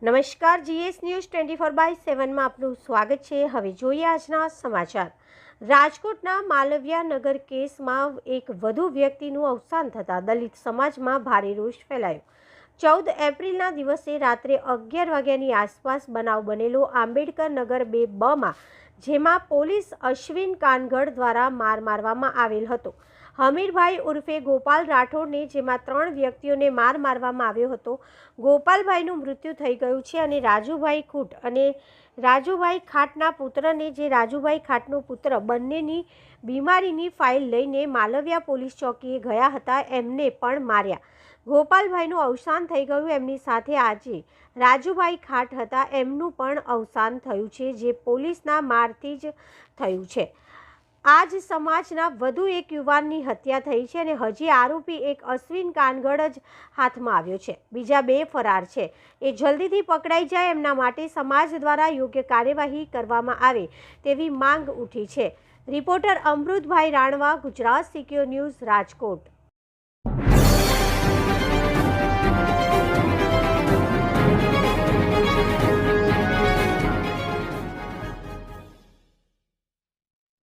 નમસ્કાર, GS news 24/7 માં આપનું સ્વાગત છે। હવે જોઈએ આજના સમાચાર। રાજકોટના માલવિયા નગર કેસમાં એક વધુ વ્યક્તિનું અવસાન થતાં દલિત સમાજમાં ભારે રોષ ફેલાયો। 14 એપ્રિલના દિવસે રાત્રે 11 વાગ્યાની આસપાસ બનાવ બનેલો આંબેડકર નગર 2 માં, જેમાં પોલીસ અશ્વિન કાનગડ દ્વારા માર મારવામાં આવેલ હતો। હમીરભાઈ ઉર્ફે ગોપાલ રાઠોડને, જેમાં 3 વ્યક્તિઓને માર મારવામાં આવ્યો હતો। ગોપાલભાઈનું મૃત્યુ થઈ ગયું છે અને રાજુભાઈ ખૂટ અને રાજુભાઈ ખાટના પુત્રને, જે રાજુભાઈ ખાટનો પુત્ર, બંનેની બીમારીની ફાઇલ લઈને માલવિયા પોલીસ ચોકીએ ગયા હતા, એમને પણ માર્યા। ગોપાલભાઈનું અવસાન થઈ ગયું। એમની સાથે આજે રાજુભાઈ ખાટ હતા, એમનું પણ અવસાન થયું છે, જે પોલીસના મારથી જ થયું છે। આ જ સમાજના વધુ એક યુવાનની હત્યા થઈ છે અને હજી આરોપી એક અશ્વિન કાનગડ જ હાથમાં આવ્યો છે। બીજા 2 ફરાર છે। એ જલ્દીથી પકડાઈ જાય, એમના માટે સમાજ દ્વારા યોગ્ય કાર્યવાહી કરવામાં આવે તેવી માંગ ઉઠી છે। Reporter Amrutbhai Ranva, Gujarat secure news, Rajkot.